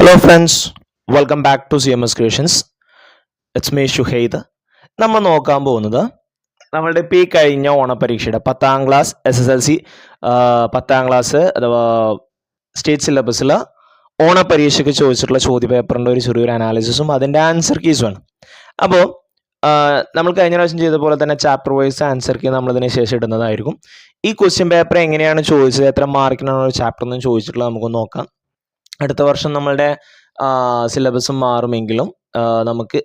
Hello friends, welcome back to CMS Creations. It's me ഷുഹൈദ്. നമ്മൾ നോക്കാൻ പോകുന്നത് നമ്മളുടെ ഇപ്പോൾ ഈ കഴിഞ്ഞ ഓണപരീക്ഷയുടെ 10ാം ക്ലാസ് SSLC 10ാം ക്ലാസ് അഥവാ സ്റ്റേറ്റ് സിലബസിൽ ഓണപരീക്ഷയ്ക്ക് ചോദിച്ചിട്ടുള്ള ചോദ്യപേപ്പറിൻ്റെ ഒരു ചെറിയൊരു അനാലിസിസും അതിൻ്റെ ആൻസർ കീസുമാണ്. അപ്പോൾ നമ്മൾ കഴിഞ്ഞ പ്രാവശ്യം ചെയ്ത പോലെ തന്നെ ചാപ്റ്റർ വൈസ് ആൻസർ കീ നമ്മളതിന് ശേഷം ഇടുന്നതായിരിക്കും. ഈ ക്വസ്റ്റ്യൻ പേപ്പർ എങ്ങനെയാണ് ചോദിച്ചത്, എത്ര മാർക്കിനാണ് ഒരു ചാപ്റ്റർ എന്ന് ചോദിച്ചിട്ടുള്ളത് നമുക്കൊന്ന് നോക്കാം. അടുത്ത വർഷം നമ്മളുടെ സിലബസും മാറുമെങ്കിലും നമുക്ക്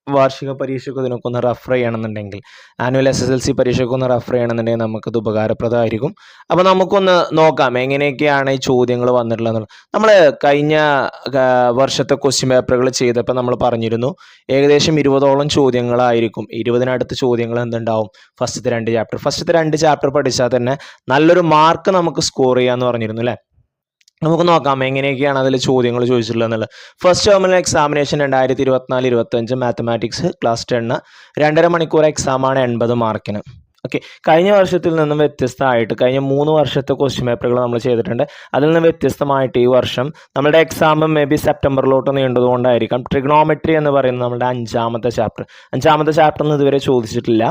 വാർഷിക പരീക്ഷയ്ക്ക് ഇതിനൊക്കെ ഒന്ന് റെഫർ ചെയ്യണമെന്നുണ്ടെങ്കിൽ, ആനുവൽ SSLC പരീക്ഷയ്ക്ക് ഒന്ന് റെഫർ ചെയ്യണമെന്നുണ്ടെങ്കിൽ നമുക്കത് ഉപകാരപ്രദമായിരിക്കും. അപ്പോൾ നമുക്കൊന്ന് നോക്കാം എങ്ങനെയൊക്കെയാണ് ഈ ചോദ്യങ്ങൾ വന്നിട്ടുള്ളത്. നമ്മൾ കഴിഞ്ഞ വർഷത്തെ ക്വസ്റ്റ്യൻ പേപ്പറുകൾ ചെയ്തപ്പോൾ നമ്മൾ പറഞ്ഞിരുന്നു ഏകദേശം 20ഓളം ചോദ്യങ്ങളായിരിക്കും. 20-നടുത്ത് ചോദ്യങ്ങൾ എന്തുണ്ടാവും ഫസ്റ്റത്തെ 2 ചാപ്റ്റർ പഠിച്ചാൽ തന്നെ നല്ലൊരു മാർക്ക് നമുക്ക് സ്കോർ ചെയ്യാമെന്ന് പറഞ്ഞിരുന്നു അല്ലേ. നമുക്ക് നോക്കാം എങ്ങനെയൊക്കെയാണ് അതിൽ ചോദ്യങ്ങൾ ചോദിച്ചിട്ടുള്ളത് എന്നുള്ളത്. ഫസ്റ്റ് ടേമിലെ എക്സാമിനേഷൻ 2024-25 മാത്തമാറ്റിക്സ് ക്ലാസ് 10 2.5 മണിക്കൂർ എക്സാമാണ് 80 മാർക്കിന്. ഓക്കെ, കഴിഞ്ഞ വർഷത്തിൽ നിന്നും വ്യത്യസ്തമായിട്ട് കഴിഞ്ഞ 3 വർഷത്തെ ക്വസ്റ്റ്യൻ പേപ്പറുകൾ നമ്മൾ ചെയ്തിട്ടുണ്ട്. അതിൽ നിന്ന് വ്യത്യസ്തമായിട്ട് ഈ വർഷം നമ്മുടെ എക്സാം മേ ബി സെപ്റ്റംബറിലോട്ട് നീണ്ടതുകൊണ്ടായിരിക്കാം ട്രിഗ്നോമെട്രി എന്ന് പറയുന്നത് നമ്മുടെ 5ാമത്തെ ചാപ്റ്ററിൽ നിന്ന് ഇതുവരെ ചോദിച്ചിട്ടില്ല.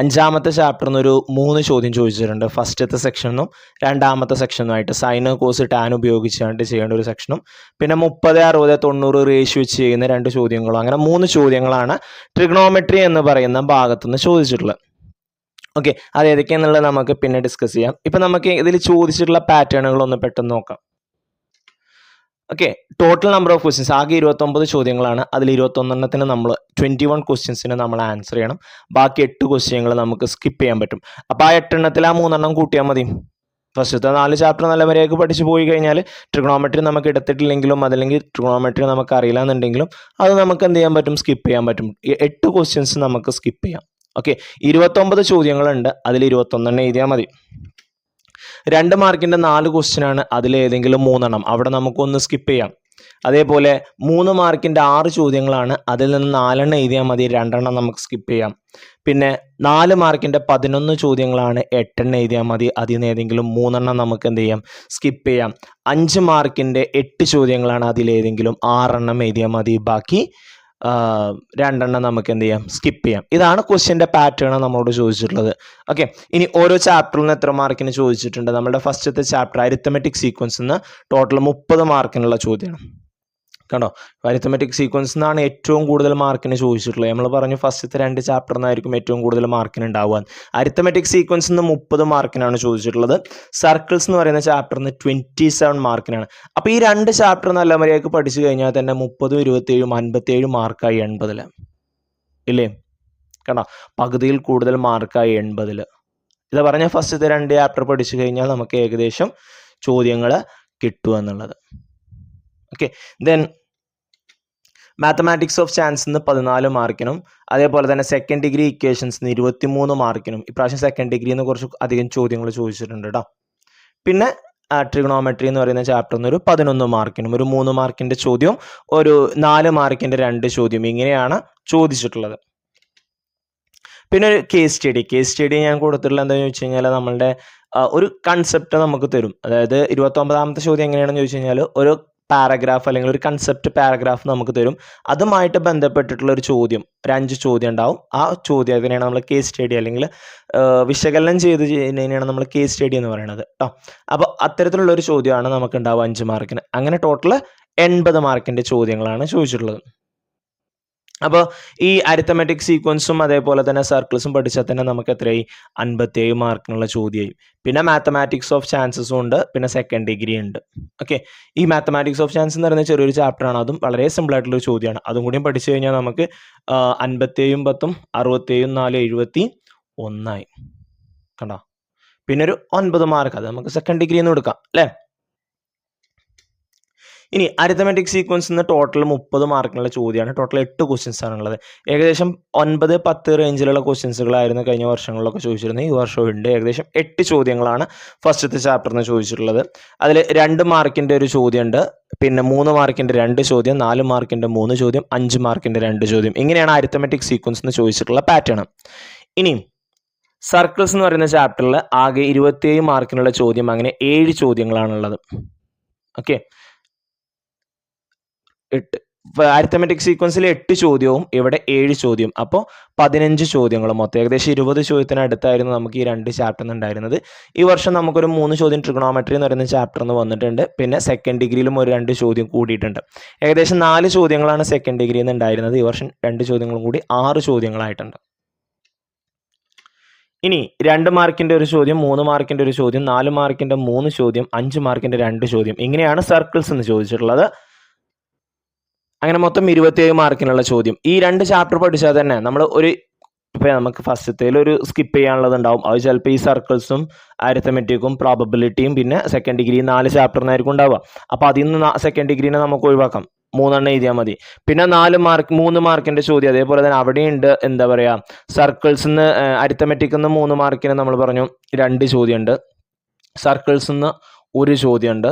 5ാമത്തെ ചാപ്റ്ററിൽ നിന്ന് ഒരു 3 ചോദ്യം ചോദിച്ചിട്ടുണ്ട്. ഫസ്റ്റത്തെ സെക്ഷനും 2ാമത്തെ സെക്ഷനുമായിട്ട് സൈന് കോസ് ടാൻ ഉപയോഗിച്ചുകൊണ്ട് ചെയ്യേണ്ട ഒരു സെക്ഷനും പിന്നെ 30, 60, 90 റേഷ്യോ വെച്ച് ചെയ്യുന്ന 2 ചോദ്യങ്ങളും, അങ്ങനെ 3 ചോദ്യങ്ങളാണ് ട്രിഗ്നോമെട്രി എന്ന് പറയുന്ന ഭാഗത്തുനിന്ന് ചോദിച്ചിട്ടുള്ളത്. ഓക്കെ, അത് ഏതൊക്കെയാണെന്നുള്ളത് നമുക്ക് പിന്നെ ഡിസ്കസ് ചെയ്യാം. ഇപ്പം നമുക്ക് ഇതിൽ ചോദിച്ചിട്ടുള്ള പാറ്റേണുകൾ ഒന്ന് പെട്ടെന്ന് നോക്കാം. Okay, total number of questions ആകെ 29 ചോദ്യങ്ങളാണ്. അതിൽ 21 നമ്മൾ 21 ക്വസ്റ്റ്യൻസിന് നമ്മൾ ആൻസർ ചെയ്യണം. ബാക്കി 8 ക്വസ്റ്റ്യങ്ങൾ നമുക്ക് സ്കിപ്പ് ചെയ്യാൻ പറ്റും. അപ്പോൾ ആ 8 എണ്ണത്തിൽ ആ 3 കൂട്ടിയാൽ മതി. ഫസ്റ്റത്തെ 4 ചാപ്റ്റർ നല്ല വരെയൊക്കെ പഠിച്ചു പോയി കഴിഞ്ഞാൽ ട്രിഗ്നോമെട്രി നമുക്ക് എടുത്തിട്ടില്ലെങ്കിലും അതല്ലെങ്കിൽ ട്രിഗ്നോമെട്രി നമുക്ക് അറിയില്ല എന്നുണ്ടെങ്കിലും അത് നമുക്ക് എന്ത് ചെയ്യാൻ പറ്റും, സ്കിപ്പ് ചെയ്യാൻ പറ്റും. 8 ക്വസ്റ്റ്യൻസ് നമുക്ക് സ്കിപ്പ് ചെയ്യാം. ഓക്കെ, 29 ചോദ്യങ്ങളുണ്ട്. അതിൽ 21 എഴുതിയാൽ മതി. 2 മാർക്കിൻ്റെ 4 ക്വസ്റ്റ്യൻ ആണ്. അതിലേതെങ്കിലും 3 അവിടെ നമുക്കൊന്ന് സ്കിപ്പ് ചെയ്യാം. അതേപോലെ 3 മാർക്കിൻ്റെ 6 ചോദ്യങ്ങളാണ്. അതിൽ നിന്ന് 4 എഴുതിയാൽ മതി, 2 നമുക്ക് സ്കിപ്പ് ചെയ്യാം. പിന്നെ 4 മാർക്കിൻ്റെ 11 ചോദ്യങ്ങളാണ്. 8 എഴുതിയാൽ മതി, അതിൽ നിന്ന് ഏതെങ്കിലും 3 നമുക്ക് എന്ത് ചെയ്യാം, സ്കിപ്പ് ചെയ്യാം. 5 മാർക്കിൻ്റെ 8 ചോദ്യങ്ങളാണ്. അതിലേതെങ്കിലും 6 എഴുതിയാൽ മതി, ബാക്കി 2 നമുക്ക് എന്ത് ചെയ്യാം, സ്കിപ്പ് ചെയ്യാം. ഇതാണ് ക്വസ്റ്റ്യൻ്റെ പാറ്റേൺ നമ്മളോട് ചോദിച്ചിട്ടുള്ളത്. ഓക്കെ, ഇനി ഓരോ ചാപ്റ്ററിൽ നിന്ന് എത്ര മാർക്കിന് ചോദിച്ചിട്ടുണ്ട്. നമ്മുടെ ഫസ്റ്റത്തെ ചാപ്റ്റർ അരിത്തമെറ്റിക് സീക്വൻസ് നിന്ന് ടോട്ടൽ 30 മാർക്കിനുള്ള ചോദ്യമാണ്. കണ്ടോ, അരിത്തമെറ്റിക് സീക്വൻസ് നിന്നാണ് ഏറ്റവും കൂടുതൽ മാർക്കിന് ചോദിച്ചിട്ടുള്ളത്. നമ്മൾ പറഞ്ഞു ഫസ്റ്റത്തെ 2 ചാപ്റ്ററിൽ നിന്നായിരിക്കും ഏറ്റവും കൂടുതൽ മാർക്കിന് ഉണ്ടാവുക. അരിത്തമെറ്റിക് സീക്വൻസ് നിന്ന് 30 മാർക്കിനാണ് ചോദിച്ചിട്ടുള്ളത്. സർക്കിൾസ് എന്ന് പറയുന്ന ചാപ്റ്ററിൽ നിന്ന് 27 മാർക്കിനാണ്. അപ്പോൾ ഈ 2 ചാപ്റ്റർ നല്ല മര്യാദയ്ക്ക് പഠിച്ചു കഴിഞ്ഞാൽ തന്നെ 30, 27, 57 മാർക്കായി 80 ഇല്ലേ. കണ്ടോ, പകുതിയിൽ കൂടുതൽ മാർക്കായി 80. ഇത് പറഞ്ഞ ഫസ്റ്റത്തെ 2 ചാപ്റ്റർ പഠിച്ചു കഴിഞ്ഞാൽ നമുക്ക് ഏകദേശം ചോദ്യങ്ങൾ കിട്ടുമെന്നുള്ളത്. ഓക്കെ, ദെൻ മാത്തമാറ്റിക്സ് ഓഫ് ചാൻസിന് 14 മാർക്കിനും അതേപോലെ തന്നെ സെക്കൻഡ് ഡിഗ്രി ഇക്വേഷൻസിന് 23 മാർക്കിനും ഇപ്രാവശ്യം സെക്കൻഡ് ഡിഗ്രിന്ന് കുറച്ച് അധികം ചോദ്യങ്ങൾ ചോദിച്ചിട്ടുണ്ട് കേട്ടോ. പിന്നെ ട്രിഗ്നോമെട്രി എന്ന് പറയുന്ന ചാപ്റ്ററിൽ നിന്ന് ഒരു 11 മാർക്കിനും ഒരു 3 മാർക്കിൻ്റെ ചോദ്യവും ഒരു 4 മാർക്കിൻ്റെ 2 ചോദ്യം ഇങ്ങനെയാണ് ചോദിച്ചിട്ടുള്ളത്. പിന്നെ ഒരു കേസ് സ്റ്റഡി ഞാൻ കൊടുത്തിട്ടുള്ള എന്താണെന്ന് ചോദിച്ചു കഴിഞ്ഞാൽ നമ്മളുടെ ഒരു കൺസെപ്റ്റ് നമുക്ക് തരും. അതായത് 29ാമത്തെ ചോദ്യം എങ്ങനെയാണെന്ന് ചോദിച്ചു കഴിഞ്ഞാൽ ഒരു പാരഗ്രാഫ് അല്ലെങ്കിൽ ഒരു കൺസെപ്റ്റ് പാരഗ്രാഫ് നമുക്ക് തരും. അതുമായിട്ട് ബന്ധപ്പെട്ടിട്ടുള്ള ഒരു ചോദ്യം, ഒരു 5 ചോദ്യം ഉണ്ടാവും. ആ ചോദ്യത്തിനെയാണ് നമ്മൾ കേസ് സ്റ്റഡി അല്ലെങ്കിൽ വിശകലനം ചെയ്ത് ചെയ്യുന്നതിനാണ് നമ്മൾ കേസ് സ്റ്റഡി എന്ന് പറയുന്നത് കേട്ടോ. അപ്പോൾ അത്തരത്തിലുള്ള ഒരു ചോദ്യമാണ് നമുക്ക് ഉണ്ടാവുക 5 മാർക്കിന്. അങ്ങനെ ടോട്ടൽ 80 മാർക്കിൻ്റെ ചോദ്യങ്ങളാണ് ചോദിച്ചിട്ടുള്ളത്. അപ്പോൾ ഈ അരിത്തമെറ്റിക് സീക്വൻസും അതേപോലെ തന്നെ സർക്കിൾസും പഠിച്ചാൽ തന്നെ നമുക്ക് എത്രയായി, 57 മാർക്കിനുള്ള ചോദ്യമായി. പിന്നെ മാത്തമാറ്റിക്സ് ഓഫ് ചാൻസസും ഉണ്ട്, പിന്നെ സെക്കൻഡ് ഡിഗ്രി ഉണ്ട്. ഓക്കെ, ഈ മാത്തമാറ്റിക്സ് ഓഫ് ചാൻസ് എന്ന് പറയുന്ന ചെറിയൊരു ചാപ്റ്ററാണ്. അതും വളരെ സിമ്പിൾ ആയിട്ടുള്ളൊരു ചോദ്യമാണ്. അതും കൂടിയും പഠിച്ചു കഴിഞ്ഞാൽ നമുക്ക് 57, 10, 67, 4, 71 കണ്ടോ. പിന്നെ ഒരു 9 മാർക്ക്, അത് നമുക്ക് സെക്കൻഡ് ഡിഗ്രി എന്ന് കൊടുക്കാം അല്ലേ. ഇനി അരിത്തമെറ്റിക് സീക്വൻസ് നിന്ന് ടോട്ടൽ 30 മാർക്കിനുള്ള ചോദ്യമാണ്. ടോട്ടൽ 8 ക്വസ്റ്റ്യൻസ് ആണുള്ളത്. ഏകദേശം 9, 10 റേഞ്ചിലുള്ള ക്വസ്റ്റ്യൻസുകളായിരുന്നു കഴിഞ്ഞ വർഷങ്ങളിലൊക്കെ ചോദിച്ചിരുന്നത്. ഈ വർഷവും ഉണ്ട്. ഏകദേശം 8 ചോദ്യങ്ങളാണ് ഫസ്റ്റത്തെ ചാപ്റ്ററിൽ നിന്ന് ചോദിച്ചിട്ടുള്ളത്. അതിൽ 2 മാർക്കിൻ്റെ ഒരു ചോദ്യമുണ്ട്, പിന്നെ 3 മാർക്കിൻ്റെ 2 ചോദ്യം, 4 മാർക്കിൻ്റെ 3 ചോദ്യം, 5 മാർക്കിൻ്റെ 2 ചോദ്യം. ഇങ്ങനെയാണ് അരിത്തമെറ്റിക് സീക്വൻസ് എന്ന് ചോദിച്ചിട്ടുള്ള പാറ്റേൺ. ഇനി സർക്കിൾസ് എന്ന് പറയുന്ന ചാപ്റ്ററിൽ ആകെ 27 മാർക്കിനുള്ള ചോദ്യം, അങ്ങനെ 7 ചോദ്യങ്ങളാണുള്ളത്. ഓക്കെ, അരിത്തമെറ്റിക് സീക്വൻസിൽ 8 ചോദ്യവും ഇവിടെ 7 ചോദ്യം, അപ്പോൾ 15 ചോദ്യങ്ങൾ മൊത്തം. ഏകദേശം 20 ചോദ്യത്തിനടുത്തായിരുന്നു നമുക്ക് ഈ 2 ചാപ്റ്ററിൽ ഉണ്ടായിരുന്നത്. ഈ വർഷം നമുക്കൊരു 3 ചോദ്യം ട്രിഗണോമെട്രി എന്ന് പറയുന്ന ചാപ്റ്ററിൽ വന്നിട്ടുണ്ട്. പിന്നെ സെക്കൻഡ് ഡിഗ്രിയിലും ഒരു 2 ചോദ്യം കൂടിയിട്ടുണ്ട്. ഏകദേശം 4 ചോദ്യങ്ങളാണ് സെക്കൻഡ് ഡിഗ്രിയിൽ നിന്ന് ഉണ്ടായിരുന്നത്. ഈ വർഷം 2 ചോദ്യങ്ങളും കൂടി 6 ചോദ്യങ്ങളായിട്ടുണ്ട്. ഇനി 2 മാർക്കിൻ്റെ ഒരു ചോദ്യം, 3 മാർക്കിൻ്റെ ഒരു ചോദ്യം, 4 മാർക്കിൻ്റെ 3 ചോദ്യം, 5 മാർക്കിൻ്റെ 2 ചോദ്യം, ഇങ്ങനെയാണ് സർക്കിൾസ് എന്ന് ചോദിച്ചിട്ടുള്ളത്. അങ്ങനെ മൊത്തം 27 മാർക്കിനുള്ള ചോദ്യം. ഈ 2 ചാപ്റ്റർ പഠിച്ചാൽ തന്നെ നമ്മൾ ഇപ്പോൾ നമുക്ക് ഫസ്റ്റത്തേൽ ഒരു സ്കിപ്പ് ചെയ്യാനുള്ളത് ഉണ്ടാവും. അത് ചിലപ്പോൾ ഈ സർക്കിൾസും അരിത്തമെറ്റിക്കും പ്രോബബിലിറ്റിയും പിന്നെ സെക്കൻഡ് ഡിഗ്രി 4 ചാപ്റ്ററിനായിരിക്കും ഉണ്ടാവുക. അപ്പോൾ അതിൽ നിന്ന് സെക്കൻഡ് ഡിഗ്രീനെ നമുക്ക് ഒഴിവാക്കാം, 3 എഴുതിയാൽ മതി. പിന്നെ 3 മാർക്കിൻ്റെ ചോദ്യം അതേപോലെ തന്നെ അവിടെയുണ്ട്. എന്താ പറയുക, സർക്കിൾസിൽ നിന്ന് അരിത്തമെറ്റിക്കിൽ നിന്ന് 3 മാർക്കിന് നമ്മൾ പറഞ്ഞു 2 ചോദ്യമുണ്ട്, സർക്കിൾസിൽ നിന്ന് 1 ചോദ്യമുണ്ട്,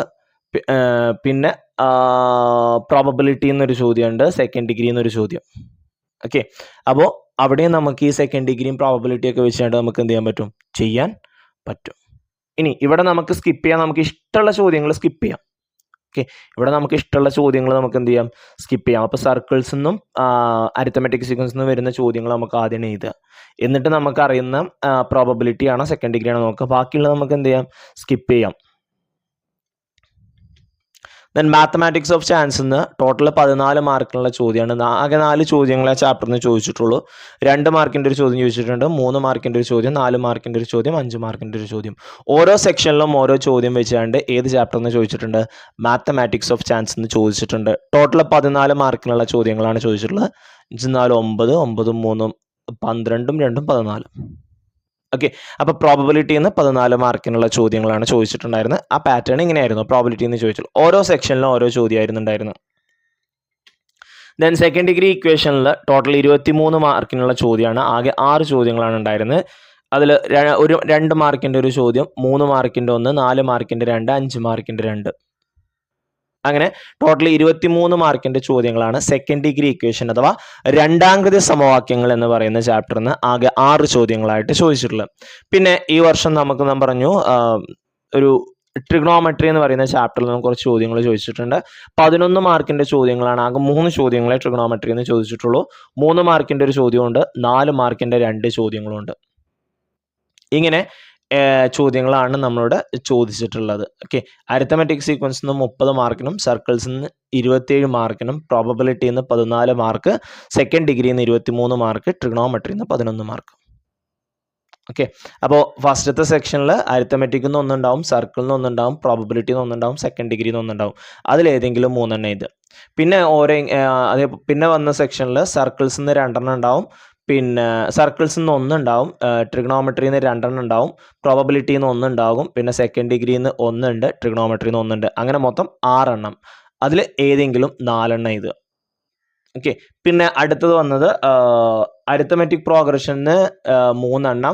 പിന്നെ പ്രോബബിലിറ്റി എന്നൊരു ചോദ്യമുണ്ട്, സെക്കൻഡ് ഡിഗ്രി എന്നൊരു ചോദ്യം. ഓക്കെ, അപ്പോൾ അവിടെയും നമുക്ക് ഈ സെക്കൻഡ് ഡിഗ്രിയും പ്രോബബിലിറ്റി ഒക്കെ വെച്ചുകൊണ്ട് നമുക്ക് എന്ത് ചെയ്യാൻ പറ്റും. ഇനി ഇവിടെ നമുക്ക് സ്കിപ്പ് ചെയ്യാം, നമുക്ക് ഇഷ്ടമുള്ള ചോദ്യങ്ങൾ സ്കിപ്പ് ചെയ്യാം. ഓക്കെ, ഇവിടെ നമുക്ക് ഇഷ്ടമുള്ള ചോദ്യങ്ങൾ നമുക്ക് എന്ത് ചെയ്യാം, സ്കിപ്പ് ചെയ്യാം. അപ്പോൾ സർക്കിൾസിൽ നിന്നും അരിത്തമെറ്റിക് സീക്വൻസിൽ നിന്നും വരുന്ന ചോദ്യങ്ങൾ നമുക്ക് ആദ്യം എഴുതുക. എന്നിട്ട് നമുക്ക് അറിയുന്ന പ്രോബബിലിറ്റി ആണോ സെക്കൻഡ് ഡിഗ്രി ആണോ നോക്കുക. ബാക്കിയുള്ളത് നമുക്ക് എന്ത് ചെയ്യാം, സ്കിപ്പ് ചെയ്യാം. ദെൻ മാത്തമാറ്റിക്സ് ഓഫ് ചാൻസ് നിന്ന് ടോട്ടൽ 14 മാർക്കിനുള്ള ചോദ്യമാണ്. ആകെ 4 ചോദ്യങ്ങളെ ചാപ്റ്ററിൽ നിന്ന് ചോദിച്ചിട്ടുള്ളൂ. 2 മാർക്കിൻ്റെ ഒരു ചോദ്യം ചോദിച്ചിട്ടുണ്ട്, 3 മാർക്കിൻ്റെ ഒരു ചോദ്യം, 4 മാർക്കിൻ്റെ ഒരു ചോദ്യം, 5 മാർക്കിൻ്റെ ഒരു ചോദ്യം. ഓരോ സെക്ഷനിലും ഓരോ ചോദ്യം വെച്ചാണ്ട് ഏത് ചാപ്റ്ററിൽ നിന്ന് ചോദിച്ചിട്ടുണ്ട്, മാത്തമാറ്റിക്സ് ഓഫ് ചാൻസ് എന്ന് ചോദിച്ചിട്ടുണ്ട്. ടോട്ടൽ 14 മാർക്കിനുള്ള ചോദ്യങ്ങളാണ് ചോദിച്ചിട്ടുള്ളത്. 5 4 9, 9 3 12, 2 14. ഓക്കെ, അപ്പോൾ പ്രോബബിലിറ്റിയിൽ നിന്ന് 14 മാർക്കിനുള്ള ചോദ്യങ്ങളാണ് ചോദിച്ചിട്ടുണ്ടായിരുന്നത്. ആ പാറ്റേൺ ഇങ്ങനെയായിരുന്നു. പ്രോബബിലിറ്റിയിൽ നിന്ന് ചോദിച്ചുള്ളൂ. ഓരോ സെക്ഷനിലും ഓരോ ചോദ്യമായിരുന്നു ഉണ്ടായിരുന്നത്. ദെൻ സെക്കൻഡ് ഡിഗ്രി ഇക്വേഷനിൽ ടോട്ടൽ 23 മാർക്കിനുള്ള ചോദ്യമാണ്. ആകെ 6 ചോദ്യങ്ങളാണ് ഉണ്ടായിരുന്നത്. അതിൽ 2 മാർക്കിൻ്റെ ഒരു ചോദ്യം, 3 മാർക്കിൻ്റെ 1, 4 മാർക്കിൻ്റെ 2, 5 മാർക്കിൻ്റെ 2, അങ്ങനെ ടോട്ടൽ 23 മാർക്കിൻ്റെ ചോദ്യങ്ങളാണ് സെക്കൻഡ് ഡിഗ്രി ഇക്വേഷൻ അഥവാ രണ്ടാംകൃതി സമവാക്യങ്ങൾ എന്ന് പറയുന്ന ചാപ്റ്ററിൽ നിന്ന് ആകെ 6 ചോദ്യങ്ങളായിട്ട് ചോദിച്ചിട്ടുള്ളത്. പിന്നെ ഈ വർഷം നമുക്ക് ഞാൻ പറഞ്ഞു ഒരു ട്രിഗണോമെട്രി എന്ന് പറയുന്ന ചാപ്റ്ററിൽ നിന്ന് കുറച്ച് ചോദ്യങ്ങൾ ചോദിച്ചിട്ടുണ്ട്. 11 മാർക്കിൻ്റെ ചോദ്യങ്ങളാണ്. ആകെ 3 ചോദ്യങ്ങളെ ട്രിഗണോമെട്രി എന്ന് ചോദിച്ചിട്ടുള്ളൂ. 3 മാർക്കിൻ്റെ ഒരു ചോദ്യമുണ്ട്, 4 മാർക്കിൻ്റെ 2 ചോദ്യങ്ങളുണ്ട്. ഇങ്ങനെ ചോദ്യങ്ങളാണ് നമ്മളോട് ചോദിച്ചിട്ടുള്ളത്. ഓക്കെ, അരിത്തമെറ്റിക് സീക്വൻസിൽ നിന്ന് 30 മാർക്കിനും സർക്കിൾസിൽ നിന്ന് 27 മാർക്കിനും പ്രോബബിലിറ്റിയിൽ നിന്ന് 14 മാർക്ക്, സെക്കൻഡ് ഡിഗ്രിയിൽ നിന്ന് 23 മാർക്ക്, ട്രിഗണോമെട്രിയിൽ നിന്ന് 11 മാർക്ക്. ഓക്കെ, അപ്പോൾ ഫസ്റ്റത്തെ സെക്ഷനിൽ അരിത്തമെറ്റിക്കിൽ നിന്ന് ഒന്നുണ്ടാവും, സർക്കിളിൽ നിന്ന് ഒന്നുണ്ടാവും, പ്രോബബിലിറ്റിയിൽ നിന്ന് ഒന്നുണ്ടാവും, സെക്കൻഡ് ഡിഗ്രിയിൽ നിന്ന് ഒന്നുണ്ടാവും. അതിലേതെങ്കിലും 3 ഇത്. പിന്നെ പിന്നെ വന്ന സെക്ഷനിൽ സർക്കിൾസിൽ നിന്ന് 2 ഉണ്ടാവും, പിന്നെ സർക്കിൾസിൽ നിന്ന് 1 ഉണ്ടാവും, ട്രിഗണോമെട്രിയിൽ നിന്ന് 2 ഉണ്ടാവും, പ്രോബബിലിറ്റിയിൽ നിന്ന് 1 ഉണ്ടാകും, പിന്നെ സെക്കൻഡ് ഡിഗ്രിയിൽ നിന്ന് 1 ഉണ്ട്, ട്രിഗണോമെട്രിയിൽ നിന്ന് 1 ഉണ്ട്. അങ്ങനെ മൊത്തം 6 അതിൽ ഏതെങ്കിലും 4 ഇത്. ഓക്കെ, പിന്നെ അടുത്തത് വന്നത് അരിത്തമെറ്റിക് പ്രോഗ്രഷന് 3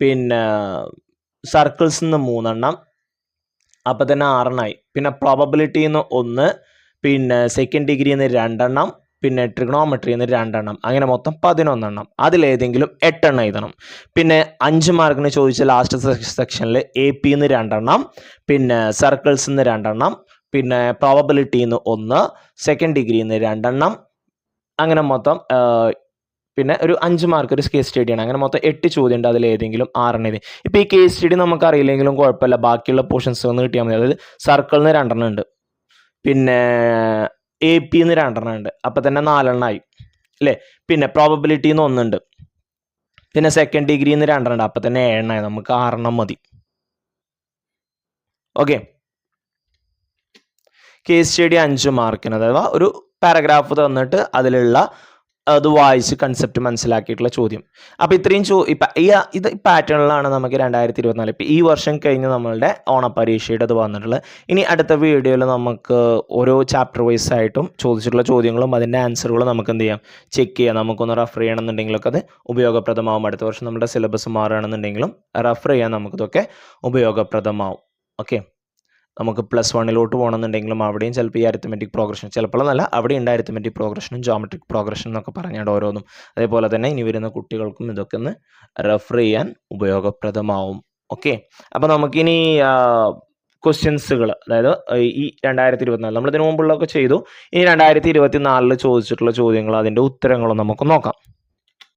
പിന്നെ സർക്കിൾസിൽ നിന്ന് 3 അപ്പം തന്നെ 6 പിന്നെ പ്രോബബിലിറ്റിയിൽ നിന്ന് 1, പിന്നെ സെക്കൻഡ് ഡിഗ്രിയിൽ നിന്ന് 2 പിന്നെ ട്രിഗണോമെട്രിയിൽ നിന്ന് 2 അങ്ങനെ മൊത്തം 11 അതിലേതെങ്കിലും 8 എഴുതണം. പിന്നെ 5 മാർക്കിന് ചോദിച്ച ലാസ്റ്റ് സെക്ഷനിൽ AP നിന്ന് 2 പിന്നെ സർക്കിൾസിൽ നിന്ന് 2 പിന്നെ പ്രോബബിലിറ്റിയിൽ നിന്ന് 1, സെക്കൻഡ് ഡിഗ്രിയിൽ നിന്ന് 2 അങ്ങനെ മൊത്തം പിന്നെ ഒരു 5 മാർക്ക് ഒരു കേസ് സ്റ്റഡിയാണ്. അങ്ങനെ മൊത്തം 8 ചോദ്യം ഉണ്ട്, അതിലേതെങ്കിലും 6 എഴുതി. ഇപ്പോൾ ഈ കേസ് സ്റ്റഡി നമുക്ക് അറിയില്ലെങ്കിലും കുഴപ്പമില്ല, ബാക്കിയുള്ള പോർഷൻസ് ഒന്ന് കിട്ടിയാൽ മതി. അതായത് സർക്കിളിൽ നിന്ന് 2 ഉണ്ട്, പിന്നെ AP നിന്ന് 2 ഉണ്ട്, അപ്പം തന്നെ 4 അല്ലേ. പിന്നെ പ്രോബബിലിറ്റിയിൽ നിന്ന് 1 ഉണ്ട്, പിന്നെ സെക്കൻഡ് ഡിഗ്രിയിൽ നിന്ന് 2 ഉണ്ട്, അപ്പം തന്നെ 7 നമുക്ക് 6 മതി. ഓക്കെ, കേസ് സ്റ്റഡി 5 മാർക്കിന് അഥവാ ഒരു പാരഗ്രാഫ് തന്നിട്ട് അതിലുള്ള അത് വായിച്ച് കൺസെപ്റ്റ് മനസ്സിലാക്കിയിട്ടുള്ള ചോദ്യം. അപ്പോൾ ഇത്രയും ഇത് പാറ്റേണിലാണ് നമുക്ക് 2024 ഇപ്പം ഈ വർഷം കഴിഞ്ഞ് നമ്മളുടെ ഓണപരീക്ഷയുടെ അത് വന്നിട്ടുള്ളത്. ഇനി അടുത്ത വീഡിയോയിൽ നമുക്ക് ഓരോ ചാപ്റ്റർ വൈസ് ആയിട്ടും ചോദിച്ചിട്ടുള്ള ചോദ്യങ്ങളും അതിൻ്റെ ആൻസറുകളും നമുക്ക് എന്ത് ചെയ്യാം, ചെക്ക് ചെയ്യാം. നമുക്കൊന്ന് റെഫർ ചെയ്യണമെന്നുണ്ടെങ്കിലൊക്കെ അത് ഉപയോഗപ്രദമാവും. അടുത്ത വർഷം നമ്മുടെ സിലബസ് മാറുകയാണെന്നുണ്ടെങ്കിലും റെഫർ ചെയ്യാൻ നമുക്കിതൊക്കെ ഉപയോഗപ്രദമാവും. ഓക്കെ, നമുക്ക് +1 പോകണമെന്നുണ്ടെങ്കിലും അവിടെയും ചിലപ്പോൾ ഈ അരിത്തമെറ്റിക് പ്രോഗ്രഷൻ ചിലപ്പോഴല്ല അവിടെ ഉണ്ട് അരിത്തമെറ്റിക് പ്രോഗ്രഷനും ജോമെട്രിക് പ്രോഗ്രഷൻ എന്നൊക്കെ പറഞ്ഞാൽ ഓരോന്നും. അതേപോലെ തന്നെ ഇനി വരുന്ന കുട്ടികൾക്കും ഇതൊക്കെ ഒന്ന് റെഫർ ചെയ്യാൻ ഉപയോഗപ്രദമാവും. ഓക്കെ, അപ്പോൾ നമുക്കിനി ക്വസ്റ്റ്യൻസുകൾ, അതായത് ഈ 2024 നമ്മൾ ഇതിനു മുമ്പുള്ളതൊക്കെ ചെയ്തു. ഈ 2024 ചോദിച്ചിട്ടുള്ള ചോദ്യങ്ങൾ, അതിൻ്റെ ഉത്തരങ്ങളും നമുക്ക് നോക്കാം.